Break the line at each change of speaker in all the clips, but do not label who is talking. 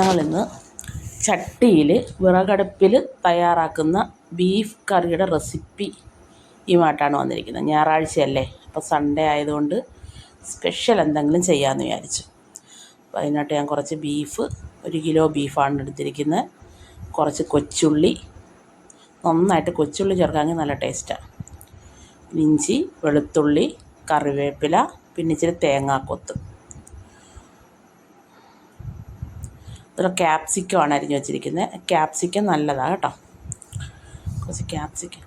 ഞങ്ങളിന്ന് ചട്ടിയിൽ വിറകടുപ്പിൽ തയ്യാറാക്കുന്ന ബീഫ് കറിയുടെ റെസിപ്പിയുമായിട്ടാണ് വന്നിരിക്കുന്നത്. ഞായറാഴ്ചയല്ലേ, അപ്പോൾ സൺഡേ ആയതുകൊണ്ട് സ്പെഷ്യൽ എന്തെങ്കിലും ചെയ്യാമെന്ന് വിചാരിച്ചു. അപ്പോൾ അതിനായിട്ട് ഞാൻ കുറച്ച് ബീഫ്, 1 കിലോ ബീഫാണ് എടുത്തിരിക്കുന്നത്. കുറച്ച് കൊച്ചുള്ളി, നന്നായിട്ട് കൊച്ചുള്ളി ചേർക്കാമെങ്കിൽ നല്ല ടേസ്റ്റാണ്. ഇഞ്ചി, വെളുത്തുള്ളി, കറിവേപ്പില, പിന്നെ ഇച്ചിരി തേങ്ങാക്കൊത്ത്. ഇത്ര ക്യാപ്സിക്കമാണ് അരിഞ്ഞ് വെച്ചിരിക്കുന്നത്. ക്യാപ്സിക്കം നല്ലതാണ് കേട്ടോ. കുറച്ച് ക്യാപ്സിക്കം,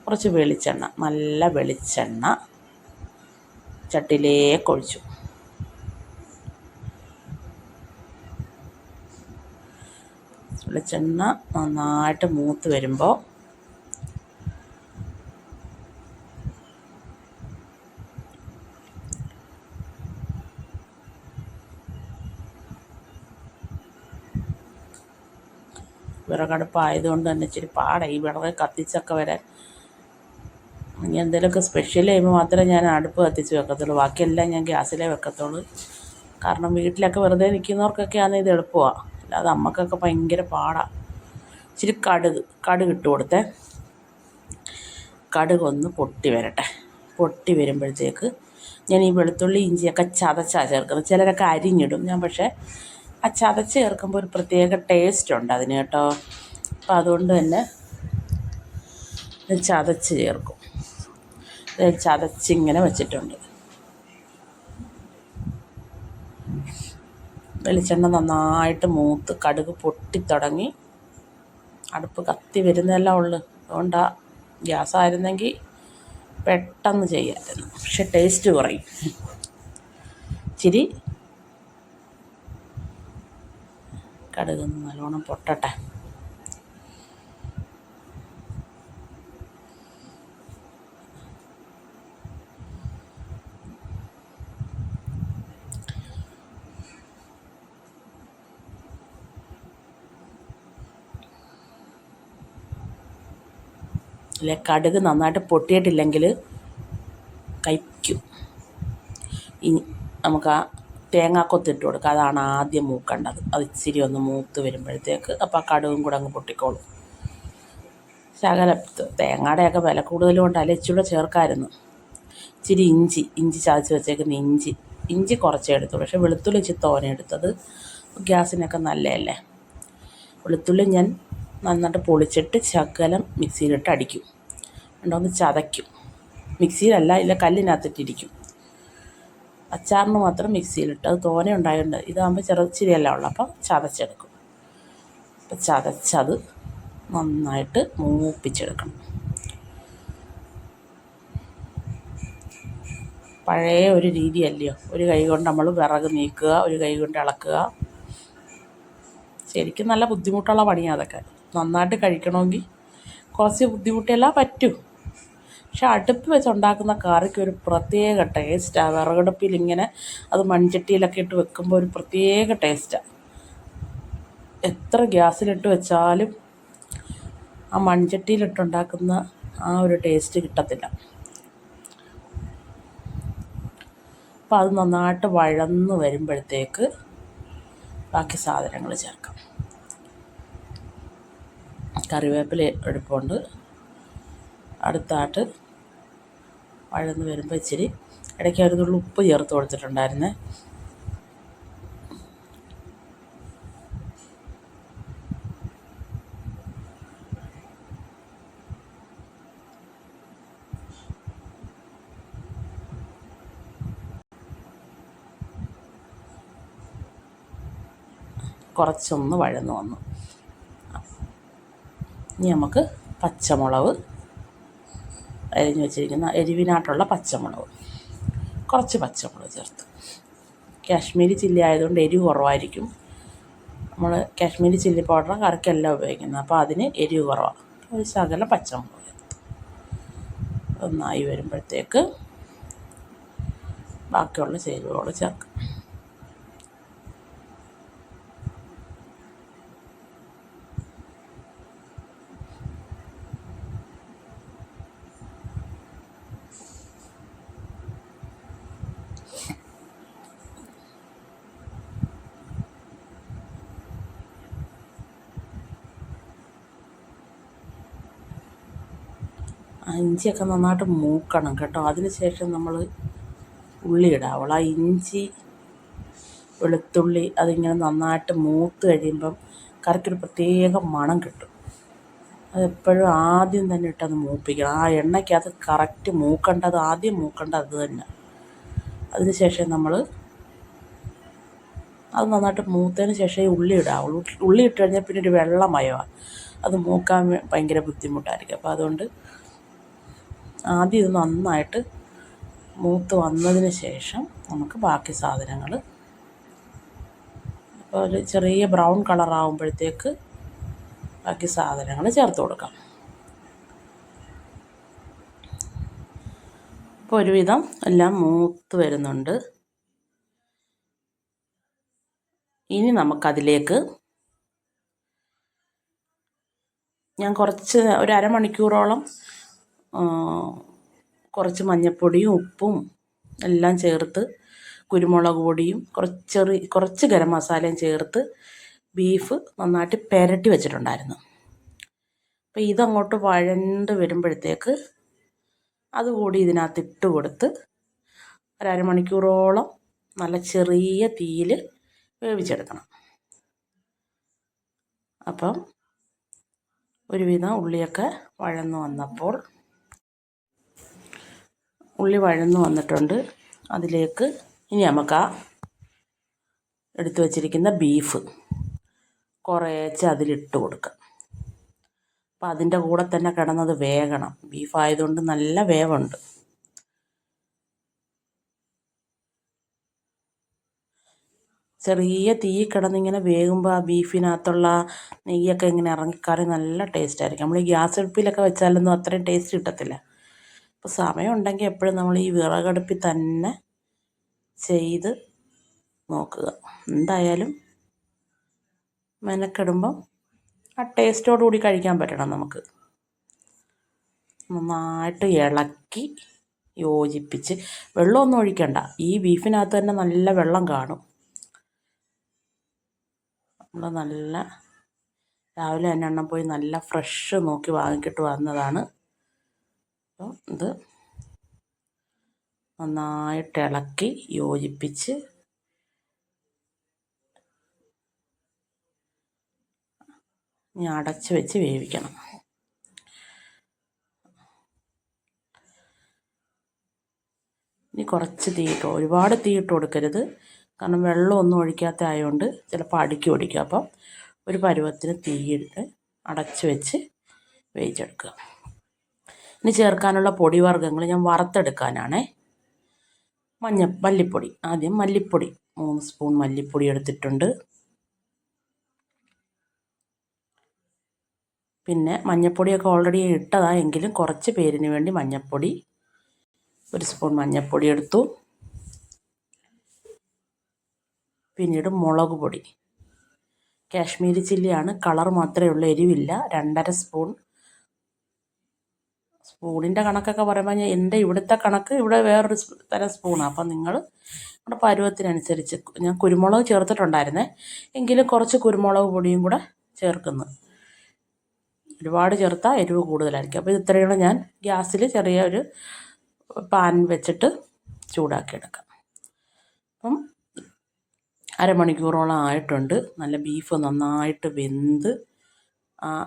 കുറച്ച് വെളിച്ചെണ്ണ, നല്ല വെളിച്ചെണ്ണ ചട്ടിയിലേക്ക് ഒഴിച്ചു. വെളിച്ചെണ്ണ നന്നായിട്ട് മൂത്ത് വരുമ്പോൾ വിറകടുപ്പായതുകൊണ്ട് തന്നെ ഇച്ചിരി പാടായി ഈ വിറക് കത്തിച്ചൊക്കെ വരാൻ. ഇനി എന്തെങ്കിലുമൊക്കെ സ്പെഷ്യൽ ചെയ്യുമ്പോൾ മാത്രമേ ഞാൻ അടുപ്പ് കത്തിച്ച് വെക്കത്തുള്ളൂ. ബാക്കിയെല്ലാം ഞാൻ ഗ്യാസിലേ വെക്കത്തുള്ളൂ. കാരണം വീട്ടിലൊക്കെ വെറുതെ നിൽക്കുന്നവർക്കൊക്കെയാണ് ഇത് എളുപ്പമാണ്. അല്ലാതെ അമ്മക്കൊക്കെ ഭയങ്കര പാടാണ്. ഇച്ചിരി കടുക് ഇട്ട് കൊടുത്തേ. കടുകൊന്ന് പൊട്ടി വരട്ടെ. പൊട്ടി വരുമ്പോഴത്തേക്ക് ഞാൻ ഈ വെളുത്തുള്ളി ഇഞ്ചിയൊക്കെ ചതച്ചാണ് ചേർക്കുന്നത്. ചിലരൊക്കെ അരിഞ്ഞിടും. ഞാൻ പക്ഷേ ആ ചതച്ച് ചേർക്കുമ്പോൾ ഒരു പ്രത്യേക ടേസ്റ്റ് ഉണ്ട് അതിന് കേട്ടോ. അപ്പോൾ അതുകൊണ്ട് തന്നെ ചതച്ച് ചേർക്കും. ചതച്ചിങ്ങനെ വെച്ചിട്ടുണ്ട്. വെളിച്ചെണ്ണ നന്നായിട്ട് മൂത്ത് കടുക് പൊട്ടിത്തുടങ്ങി. അടുപ്പ് കത്തി വരുന്നതെല്ലാം ഉള്ളു. അതുകൊണ്ടാണ്, ഗ്യാസായിരുന്നെങ്കിൽ പെട്ടെന്ന് ചെയ്യാമായിരുന്നു, പക്ഷെ ടേസ്റ്റ് കുറയും. ഇച്ചിരി കടുകൊന്ന് നല്ലോണം പൊട്ടട്ടെ. അല്ലെ കടുക് നന്നായിട്ട് പൊട്ടിയിട്ടില്ലെങ്കിൽ കഴിക്കും. ഇനി നമുക്ക് ആ തേങ്ങാക്കൊത്തിട്ട് കൊടുക്കുക. അതാണ് ആദ്യം മൂക്കേണ്ടത്. അത് ഇച്ചിരി ഒന്ന് മൂത്ത് വരുമ്പോഴത്തേക്ക് അപ്പോൾ ആ കടുകും കൂടെ അങ്ങ് പൊട്ടിക്കോളും. ശകലം തേങ്ങയുടെയൊക്കെ വില കൂടുതൽ കൊണ്ടല്ലേ ഇച്ചിരി ചേർക്കാമായിരുന്നു. ഇച്ചിരി ഇഞ്ചി ചതച്ച് വെച്ചേക്കുന്ന ഇഞ്ചി കുറച്ചേ എടുത്തുള്ളൂ. പക്ഷേ വെളുത്തുള്ളി ഇച്ചിരി തോനെ എടുത്തത്. ഗ്യാസിനൊക്കെ നല്ലതല്ലേ. വെളുത്തുള്ളി ഞാൻ നന്നായിട്ട് പൊളിച്ചിട്ട് ശകലം മിക്സിയിലിട്ട് അടിക്കും. രണ്ടൊന്ന് ചതയ്ക്കും. മിക്സിയിലല്ല, ഇല്ല കല്ലിനകത്തിട്ടിരിക്കും. അച്ചാറിന് മാത്രം മിക്സിയിലിട്ട്, അത് തോനെ ഉണ്ടായതുകൊണ്ട്. ഇതാകുമ്പോൾ ചെറുച്ചിരിയല്ല ഉള്ളു, അപ്പം ചതച്ചെടുക്കും. അപ്പം ചതച്ചത് നന്നായിട്ട് മൂപ്പിച്ചെടുക്കണം. പഴയ ഒരു രീതിയല്ലയോ, ഒരു കൈ കൊണ്ട് നമ്മൾ വിറക് നീക്കുക, ഒരു കൈ കൊണ്ട് ഇളക്കുക. ശരിക്കും നല്ല ബുദ്ധിമുട്ടുള്ള പണിയാണ് അതൊക്കെ. നന്നായിട്ട് കഴിക്കണമെങ്കിൽ കുറച്ച് ബുദ്ധിമുട്ടെല്ലാം പറ്റൂ. പക്ഷെ അടുപ്പ് വെച്ചുണ്ടാക്കുന്ന കറിക്ക് ഒരു പ്രത്യേക ടേസ്റ്റാണ്. വിറകടുപ്പിൽ ഇങ്ങനെ അത് മൺചട്ടിയിലൊക്കെ ഇട്ട് വെക്കുമ്പോൾ ഒരു പ്രത്യേക ടേസ്റ്റാണ്. എത്ര ഗ്യാസിലിട്ട് വെച്ചാലും ആ മൺചട്ടിയിലിട്ടുണ്ടാക്കുന്ന ആ ഒരു ടേസ്റ്റ് കിട്ടത്തില്ല. അപ്പോൾ അത് നന്നായിട്ട് വഴന്ന് വരുമ്പോഴത്തേക്ക് ബാക്കി സാധനങ്ങൾ ചേർക്കാം. കറിവേപ്പില എടുപ്പുണ്ട്. അടുത്തായിട്ട് വഴന്ന് വരുമ്പോൾ ഇച്ചിരി ഇടയ്ക്ക് ഒരു തുള്ളി ഉപ്പ് ചേർത്ത് കൊടുത്തിട്ടുണ്ടായിരുന്നേ. കുറച്ചൊന്ന് വഴന്ന് വന്നു. ഇനി നമുക്ക് പച്ചമുളക്, അരിഞ്ഞ് വെച്ചിരിക്കുന്ന എരിവിനായിട്ടുള്ള പച്ചമുളക്, കുറച്ച് പച്ചമുളക് ചേർത്ത്. കാശ്മീരി ചില്ലി ആയതുകൊണ്ട് എരിവ് കുറവായിരിക്കും. നമ്മൾ കാശ്മീരി ചില്ലി പൗഡർ കറിക്കെല്ലാം ഉപയോഗിക്കുന്നത്, അപ്പോൾ അതിന് എരിവ് കുറവാണ്. ഒരു ശകലം പച്ചമുളക് ചേർത്ത് ഒന്നായി വരുമ്പോഴത്തേക്ക് ബാക്കിയുള്ള ചേരുവകൾ ചേർക്കും. ഇഞ്ചിയൊക്കെ നന്നായിട്ട് മൂക്കണം കേട്ടോ. അതിന് ശേഷം നമ്മൾ ഉള്ളി ഇടാവുള്ളൂ. ആ ഇഞ്ചി വെളുത്തുള്ളി അതിങ്ങനെ നന്നായിട്ട് മൂത്ത് കഴിയുമ്പം കറിക്കൊരു പ്രത്യേക മണം കിട്ടും. അതെപ്പോഴും ആദ്യം തന്നെ ഇട്ടത് മൂപ്പിക്കണം. ആ എണ്ണയ്ക്കകത്ത് കറക്റ്റ് മൂക്കേണ്ടത്, ആദ്യം മൂക്കേണ്ടത് അത് തന്നെ. അതിന് ശേഷം നമ്മൾ അത് നന്നായിട്ട് മൂത്തതിന് ശേഷം ഉള്ളി ഇടാവുള്ളൂ. ഉള്ളി ഇട്ട് കഴിഞ്ഞാൽ പിന്നെ ഒരു വെള്ളമയമാണ്, അത് മൂക്കാൻ ഭയങ്കര ബുദ്ധിമുട്ടായിരിക്കും. അപ്പോൾ അതുകൊണ്ട് ആദ്യം ഇത് നന്നായിട്ട് മൂത്ത് വന്നതിന് ശേഷം നമുക്ക് ബാക്കി സാധനങ്ങൾ, അപ്പോൾ ഒരു ചെറിയ ബ്രൗൺ കളറാകുമ്പോഴത്തേക്ക് ബാക്കി സാധനങ്ങൾ ചേർത്ത് കൊടുക്കാം. ഇപ്പോൾ ഒരുവിധം എല്ലാം മൂത്ത് വരുന്നുണ്ട്. ഇനി നമുക്കതിലേക്ക് ഞാൻ കുറച്ച് ഒരു അരമണിക്കൂറോളം കുറച്ച് മഞ്ഞൾപ്പൊടിയും ഉപ്പും എല്ലാം ചേർത്ത്, കുരുമുളക് പൊടിയും കുറച്ച് ഗരം മസാലയും ചേർത്ത് ബീഫ് നന്നായിട്ട് പുരട്ടി വെച്ചിട്ടുണ്ടായിരുന്നു. അപ്പോൾ ഇതങ്ങോട്ട് വഴണ്ട് വരുമ്പോഴത്തേക്ക് അതുകൂടി ഇതിനകത്ത് ഇട്ട് കൊടുത്ത് ഒരു അരമണിക്കൂറോളം നല്ല ചെറിയ തീയിൽ വേവിച്ചെടുക്കണം. അപ്പം ഒരുവിധം ഉള്ളിയൊക്കെ വഴന്നു വന്നപ്പോൾ, ഉള്ളി വഴന്നു വന്നിട്ടുണ്ട്. അതിലേക്ക് ഇനി നമുക്ക് ആ എടുത്തു വച്ചിരിക്കുന്ന ബീഫ് കുറേശ്ശെ അതിലിട്ട് കൊടുക്കാം. അപ്പം അതിൻ്റെ കൂടെ തന്നെ കിടന്നത് വേകണം. ബീഫായതുകൊണ്ട് നല്ല വേവുണ്ട്. ചെറിയ തീ കിടന്നിങ്ങനെ വേകുമ്പോൾ ആ ബീഫിനകത്തുള്ള നെയ്യൊക്കെ ഇങ്ങനെ ഇറങ്ങിക്കറി നല്ല ടേസ്റ്റായിരിക്കും. നമ്മൾ ഈ ഗ്യാസ് അടുപ്പിലൊക്കെ വെച്ചാലൊന്നും അത്രയും ടേസ്റ്റ് കിട്ടത്തില്ല. അപ്പോൾ സമയമുണ്ടെങ്കിൽ എപ്പോഴും നമ്മൾ ഈ വിറകടുപ്പിൽ തന്നെ ചെയ്ത് നോക്കുക. എന്തായാലും മെനക്കെടുമ്പം ആ ടേസ്റ്റോടുകൂടി കഴിക്കാൻ പറ്റണം നമുക്ക്. നന്നായിട്ട് ഇളക്കി യോജിപ്പിച്ച്, വെള്ളമൊന്നും ഒഴിക്കണ്ട. ഈ ബീഫിനകത്ത് തന്നെ നല്ല വെള്ളം കാണും. നമ്മൾ നല്ല രാവിലെ തന്നെ എണ്ണം പോയി നല്ല ഫ്രഷ് നോക്കി വാങ്ങിക്കിട്ട് വന്നതാണ്. അപ്പോൾ ഇത് നന്നായിട്ട് ഇളക്കി യോജിപ്പിച്ച് ഇനി അടച്ച് വെച്ച് വേവിക്കണം. ഇനി കുറച്ച് തീയിട്ട്, ഒരുപാട് തീയിട്ട് കൊടുക്കരുത്, കാരണം വെള്ളമൊന്നും ഒഴിക്കാത്ത ആയതുകൊണ്ട് ചിലപ്പോൾ അടുക്കി ഒടിക്കും. അപ്പം ഒരു പരുവത്തിന് തീയിട്ട് അടച്ച് വെച്ച് വേവിച്ചെടുക്കുക. ഇനി ചേർക്കാനുള്ള പൊടിവർഗ്ഗങ്ങൾ ഞാൻ വറുത്തെടുക്കാനാണേ. മല്ലിപ്പൊടി, ആദ്യം മല്ലിപ്പൊടി 3 സ്പൂൺ മല്ലിപ്പൊടി എടുത്തിട്ടുണ്ട്. പിന്നെ മഞ്ഞൾപ്പൊടിയൊക്കെ ഓൾറെഡി ഇട്ടതാണ്, എങ്കിലും കുറച്ച് പേരിന് വേണ്ടി മഞ്ഞൾപ്പൊടി 1 സ്പൂൺ മഞ്ഞൾപ്പൊടി എടുത്തു. പിന്നീട് മുളക് പൊടി, കാശ്മീരി ചില്ലിയാണ്, കളർ മാത്രമേ ഉള്ളൂ, എരിവില്ല. 2.5 സ്പൂൺ. സ്പൂണിൻ്റെ കണക്കൊക്കെ പറയുമ്പോൾ എൻ്റെ ഇവിടുത്തെ കണക്ക് ഇവിടെ വേറൊരു തരം സ്പൂണാണ്. അപ്പം നിങ്ങൾ നമ്മുടെ പരുവത്തിനനുസരിച്ച്, ഞാൻ കുരുമുളക് ചേർത്തിട്ടുണ്ടായിരുന്നേ, എങ്കിലും കുറച്ച് കുരുമുളക് പൊടിയും കൂടെ ചേർക്കുന്നു. ഒരുപാട് ചേർത്താൽ എരിവ് കൂടുതലായിരിക്കും. അപ്പോൾ ഇത് ഇത്രയാണ്. ഞാൻ ഗ്യാസിൽ ചെറിയ ഒരു പാൻ വെച്ചിട്ട് ചൂടാക്കിയെടുക്കാം. അപ്പം അരമണിക്കൂറോളം ആയിട്ടുണ്ട്. നല്ല ബീഫ് നന്നായിട്ട് വെന്ത്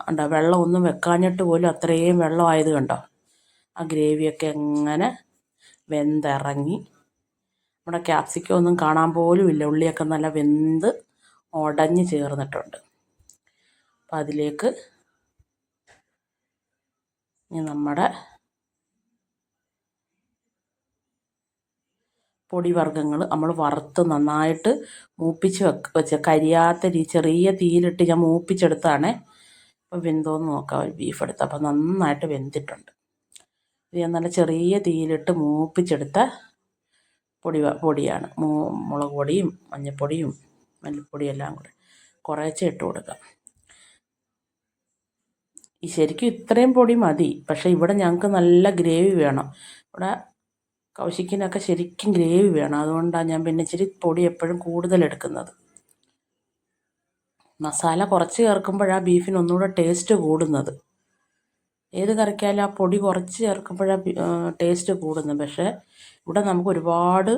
ഉണ്ടോ, വെള്ളമൊന്നും വെക്കാഞ്ഞിട്ട് പോലും അത്രയും വെള്ളമായത് കണ്ടോ. ആ ഗ്രേവിയൊക്കെ എങ്ങനെ വെന്തിറങ്ങി, നമ്മുടെ ക്യാപ്സിക്കം ഒന്നും കാണാൻ പോലും ഇല്ല. ഉള്ളിയൊക്കെ നല്ല വെന്ത് ഉടഞ്ഞ് ചേർന്നിട്ടുണ്ട്. അപ്പം അതിലേക്ക് ഇനി നമ്മുടെ പൊടിവർഗ്ഗങ്ങൾ നമ്മൾ വറുത്ത് നന്നായിട്ട് മൂപ്പിച്ച് വെച്ച് കരിയാത്ത ചെറിയ തീയിലിട്ട് ഞാൻ മൂപ്പിച്ചെടുത്താണ്. അപ്പോൾ വെന്തോന്ന് നോക്കാം. ബീഫ് എടുത്ത് അപ്പോൾ നന്നായിട്ട് വെന്തിട്ടുണ്ട്. ഇത് ഞാൻ നല്ല ചെറിയ തീയിലിട്ട് മൂപ്പിച്ചെടുത്ത പൊടിയാണ്. മുളക് പൊടിയും മഞ്ഞൾപ്പൊടിയും മല്ലിപ്പൊടിയും എല്ലാം കൂടെ കുറേശ്ശെ ഇട്ട് കൊടുക്കാം. ഈ ശരിക്കും ഇത്രയും പൊടി മതി, പക്ഷേ ഇവിടെ ഞങ്ങൾക്ക് നല്ല ഗ്രേവി വേണം. ഇവിടെ കൗശിക്കിനൊക്കെ ശരിക്കും ഗ്രേവി വേണം. അതുകൊണ്ടാണ് ഞാൻ പിന്നെ ഇച്ചിരി പൊടി എപ്പോഴും കൂടുതൽ എടുക്കുന്നത്. മസാല കുറച്ച് ചേർക്കുമ്പോഴാണ് ബീഫിന് ഒന്നുകൂടെ ടേസ്റ്റ് കൂടുന്നത്. ഏത് കറിക്കായാലും ആ പൊടി കുറച്ച് ചേർക്കുമ്പോഴാണ് ടേസ്റ്റ് കൂടുന്നത്. പക്ഷേ ഇവിടെ നമുക്ക് ഒരുപാട്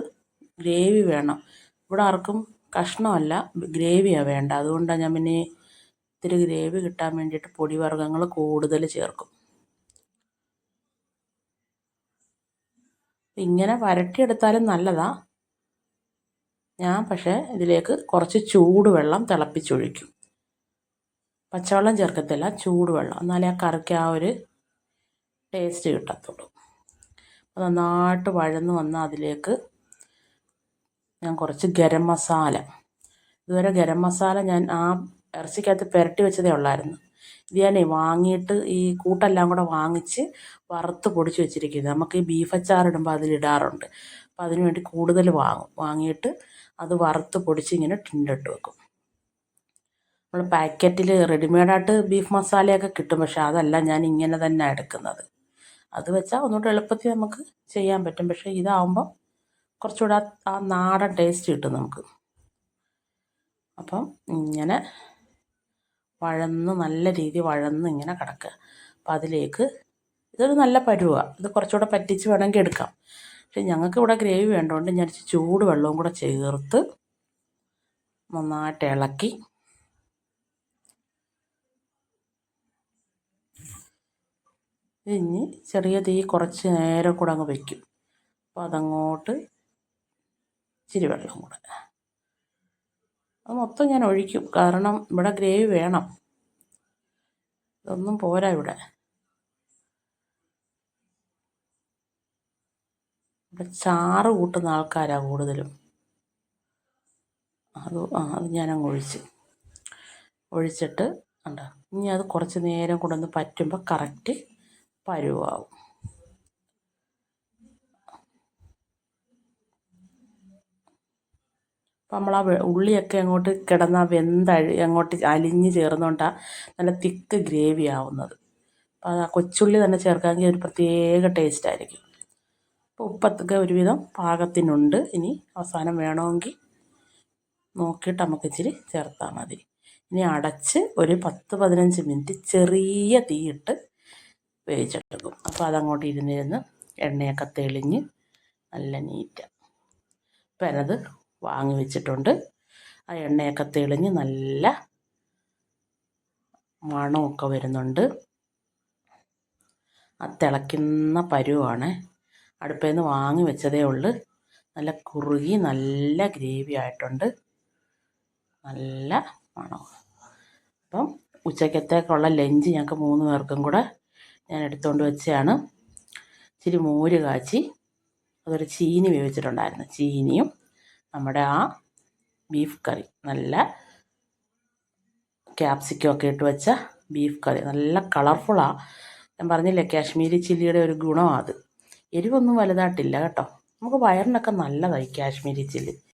ഗ്രേവി വേണം. ഇവിടെ ആർക്കും കഷ്ണമല്ല ഗ്രേവിയാണ് വേണ്ട. അതുകൊണ്ടാണ് ഞാൻ പിന്നെ ഇത്തിരി ഗ്രേവി കിട്ടാൻ വേണ്ടിയിട്ട് പൊടി വർഗ്ഗങ്ങൾ കൂടുതൽ ചേർക്കും. ഇങ്ങനെ വരട്ടിയെടുത്താലും നല്ലതാണ്. ഞാൻ പക്ഷേ ഇതിലേക്ക് കുറച്ച് ചൂടുവെള്ളം തിളപ്പിച്ചൊഴിക്കും. പച്ചവെള്ളം ചേർക്കത്തില്ല, ചൂടുവെള്ളം. എന്നാലേ ആ കറിക്ക് ആ ഒരു ടേസ്റ്റ് കിട്ടത്തുള്ളൂ. നന്നായിട്ട് വഴന്ന് വന്നാൽ അതിലേക്ക് ഞാൻ കുറച്ച് ഗരം മസാല, ഇതുവരെ ഗരം മസാല ഞാൻ ആ ഇറച്ചിക്കകത്ത് പുരട്ടി വെച്ചതേ ഉള്ളായിരുന്നു. ഇത് ഞാൻ വാങ്ങിയിട്ട് ഈ കൂട്ടെല്ലാം കൂടെ വാങ്ങിച്ച് വറുത്ത് പൊടിച്ച് വെച്ചിരിക്കുന്നത്. നമുക്ക് ഈ ബീഫ് അച്ചാറിടുമ്പോൾ അതിലിടാറുണ്ട്. അപ്പോൾ അതിന് വേണ്ടി കൂടുതൽ വാങ്ങിയിട്ട് അത് വറുത്ത് പൊടിച്ച് ഇങ്ങനെ ടിന്നിലിട്ട് വെക്കും. നമ്മൾ പാക്കറ്റിൽ റെഡിമെയ്ഡായിട്ട് ബീഫ് മസാലയൊക്കെ കിട്ടും. പക്ഷേ അതല്ല, ഞാൻ ഇങ്ങനെ തന്നെ എടുക്കുന്നത്. അത് വെച്ചാൽ ഒന്നുകൂടെ എളുപ്പത്തിൽ നമുക്ക് ചെയ്യാൻ പറ്റും. പക്ഷേ ഇതാവുമ്പോൾ കുറച്ചുകൂടെ ആ നാടൻ ടേസ്റ്റ് കിട്ടും നമുക്ക്. അപ്പം ഇങ്ങനെ നല്ല രീതിയിൽ വഴന്ന് ഇങ്ങനെ കിടക്കുക. അപ്പം അതിലേക്ക് ഇതൊരു നല്ല പരുവാണ്. ഇത് കുറച്ചുകൂടെ പറ്റിച്ച് വേണമെങ്കിൽ എടുക്കാം. പക്ഷേ ഞങ്ങൾക്ക് ഇവിടെ ഗ്രേവി വേണ്ടതുകൊണ്ട് ഞാൻ ചൂട് വെള്ളവും കൂടെ ചേർത്ത് നന്നായിട്ട് ഇളക്കി ഇനി ചെറിയ തീ കുറച്ച് നേരം കൂടെ അങ്ങ് വയ്ക്കും. അപ്പോൾ അതങ്ങോട്ട് ഇച്ചിരി വെള്ളം കൂടെ അത് മൊത്തം ഞാൻ ഒഴിക്കും. കാരണം ഇവിടെ ഗ്രേവി വേണം, ഇതൊന്നും പോരാ. ഇവിടെ ചാറ് കൂട്ടുന്ന ആൾക്കാരാണ് കൂടുതലും. അത് ഞാനങ്ങ് ഒഴിച്ചിട്ട് ഉണ്ട്. ഇനി അത് കുറച്ച് നേരം കൂടെ ഒന്ന് പറ്റുമ്പോൾ കറക്റ്റ് പരുവാകും. അപ്പം നമ്മൾ ആ ഉള്ളിയൊക്കെ അങ്ങോട്ട് കിടന്ന അങ്ങോട്ട് അലിഞ്ഞ് ചേർന്നുകൊണ്ടാണ് നല്ല തിക്ക് ഗ്രേവി ആവുന്നത്. അപ്പോൾ അത് ആ കൊച്ചുള്ളി തന്നെ ചേർക്കാമെങ്കിൽ ഒരു പ്രത്യേക ടേസ്റ്റ് ആയിരിക്കും. അപ്പോൾ ഉപ്പൊക്കെ ഒരുവിധം പാകത്തിനുണ്ട്. ഇനി അവസാനം വേണമെങ്കിൽ നോക്കിയിട്ട് നമുക്ക് ഇച്ചിരി ചേർത്താൽ മതി. ഇനി അടച്ച് ഒരു 10-15 മിനിറ്റ് ചെറിയ തീയിട്ട് വേവിച്ചെടുക്കും. അപ്പോൾ അതങ്ങോട്ട് ഇരുന്നിരുന്ന് എണ്ണയൊക്കെ തെളിഞ്ഞ് നല്ല നീറ്റാണ്. ഇപ്പം അത് വാങ്ങി വെച്ചിട്ടുണ്ട്. ആ എണ്ണയൊക്കെ തെളിഞ്ഞ് നല്ല മണമൊക്കെ വരുന്നുണ്ട്. ആ തിളയ്ക്കുന്ന പരുവാണ്. അടുപ്പിൽ നിന്ന് വാങ്ങി വെച്ചതേ ഉള്ളൂ. നല്ല കുറുകി നല്ല ഗ്രേവി ആയിട്ടുണ്ട്, നല്ല മണം. അപ്പം ഉച്ചക്കത്തേക്കുള്ള ലഞ്ച് ഞങ്ങൾക്ക് 3 പേർക്കും കൂടെ ഞാൻ എടുത്തുകൊണ്ട് വെച്ചതാണ്. ഇച്ചിരി മോര് കാച്ചി, അതൊരു ചീനി വേവിച്ചിട്ടുണ്ടായിരുന്നു, ചീനിയും നമ്മുടെ ആ ബീഫ് കറി, നല്ല ക്യാപ്സിക്കം ഒക്കെ ഇട്ട് വെച്ച ബീഫ് കറി, നല്ല കളർഫുള്ളാണ്. ഞാൻ പറഞ്ഞില്ലേ, കാശ്മീരി ചില്ലിയുടെ ഒരു ഗുണമാണ് അത്. എരിവൊന്നും വലുതായിട്ടില്ല കേട്ടോ. നമുക്ക് വയറിനൊക്കെ നല്ലതായി കാശ്മീരി ചില്ലി.